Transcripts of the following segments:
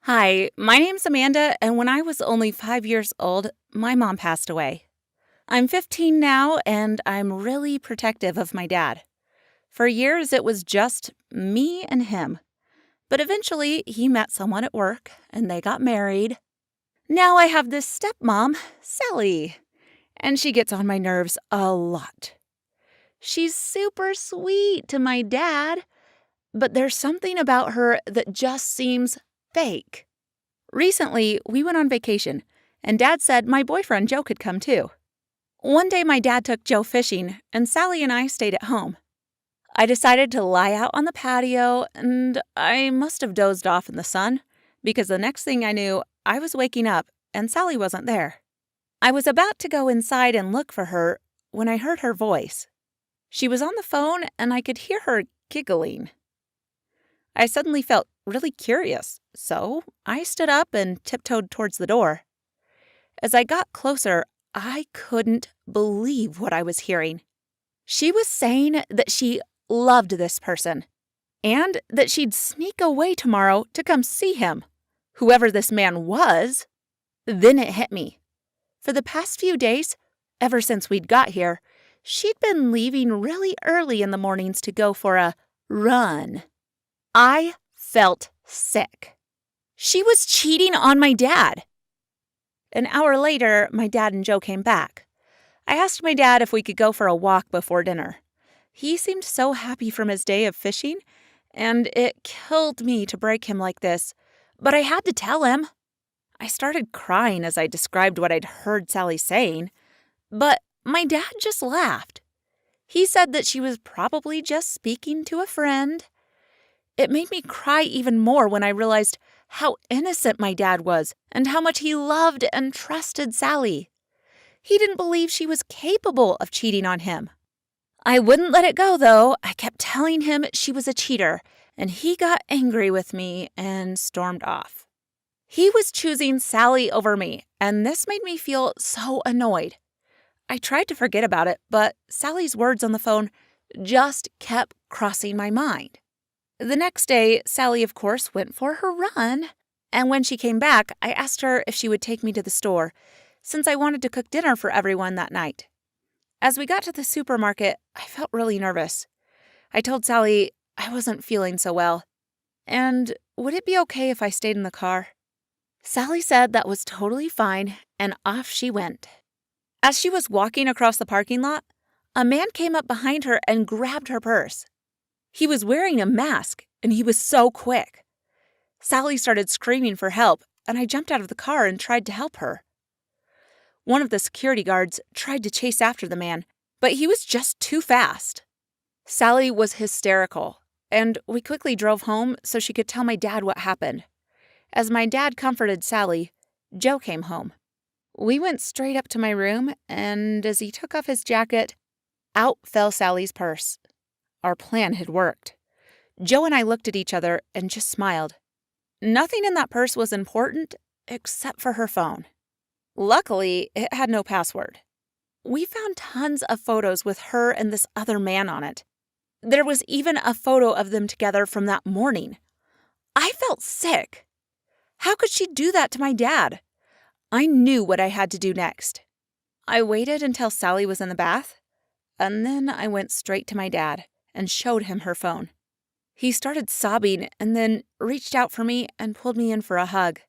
Hi, my name's Amanda, and when I was only 5 years old, my mom passed away. I'm 15 now, and I'm really protective of my dad. For years, it was just me and him. But eventually, he met someone at work, and they got married. Now I have this stepmom, Sally, and she gets on my nerves a lot. She's super sweet to my dad, but there's something about her that just seems fake. Recently, we went on vacation, and Dad said my boyfriend Joe could come too. One day, my dad took Joe fishing, and Sally and I stayed at home. I decided to lie out on the patio, and I must have dozed off in the sun, because the next thing I knew, I was waking up, and Sally wasn't there. I was about to go inside and look for her when I heard her voice. She was on the phone, and I could hear her giggling. I suddenly felt really curious, so I stood up and tiptoed towards the door. As I got closer, I couldn't believe what I was hearing. She was saying that she loved this person, and that she'd sneak away tomorrow to come see him, whoever this man was. Then it hit me. For the past few days, ever since we'd got here, she'd been leaving really early in the mornings to go for a run. I felt sick. She was cheating on my dad. An hour later, my dad and Joe came back. I asked my dad if we could go for a walk before dinner. He seemed so happy from his day of fishing, and it killed me to break him like this, but I had to tell him. I started crying as I described what I'd heard Sally saying, but my dad just laughed. He said that she was probably just speaking to a friend. It made me cry even more when I realized how innocent my dad was and how much he loved and trusted Sally. He didn't believe she was capable of cheating on him. I wouldn't let it go, though. I kept telling him she was a cheater, and he got angry with me and stormed off. He was choosing Sally over me, and this made me feel so annoyed. I tried to forget about it, but Sally's words on the phone just kept crossing my mind. The next day, Sally, of course, went for her run, and when she came back, I asked her if she would take me to the store, since I wanted to cook dinner for everyone that night. As we got to the supermarket, I felt really nervous. I told Sally I wasn't feeling so well, and would it be okay if I stayed in the car? Sally said that was totally fine, and off she went. As she was walking across the parking lot, a man came up behind her and grabbed her purse. He was wearing a mask, and he was so quick. Sally started screaming for help, and I jumped out of the car and tried to help her. One of the security guards tried to chase after the man, but he was just too fast. Sally was hysterical, and we quickly drove home so she could tell my dad what happened. As my dad comforted Sally, Joe came home. We went straight up to my room, and as he took off his jacket, out fell Sally's purse. Our plan had worked. Joe and I looked at each other and just smiled. Nothing in that purse was important except for her phone. Luckily, it had no password. We found tons of photos with her and this other man on it. There was even a photo of them together from that morning. I felt sick. How could she do that to my dad? I knew what I had to do next. I waited until Sally was in the bath, and then I went straight to my dad and showed him her phone. He started sobbing and then reached out for me and pulled me in for a hug.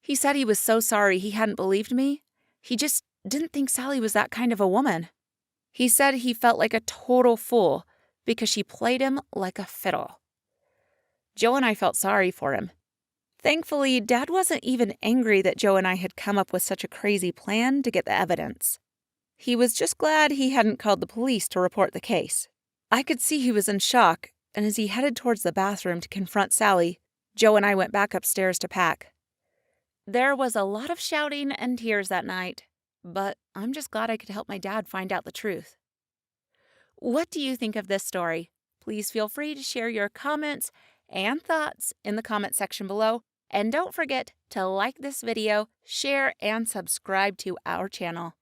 He said he was so sorry he hadn't believed me. He just didn't think Sally was that kind of a woman. He said he felt like a total fool because she played him like a fiddle. Joe and I felt sorry for him. Thankfully, Dad wasn't even angry that Joe and I had come up with such a crazy plan to get the evidence. He was just glad he hadn't called the police to report the case. I could see he was in shock, and as he headed towards the bathroom to confront Sally, Joe and I went back upstairs to pack. There was a lot of shouting and tears that night, but I'm just glad I could help my dad find out the truth. What do you think of this story? Please feel free to share your comments and thoughts in the comment section below, and don't forget to like this video, share, and subscribe to our channel.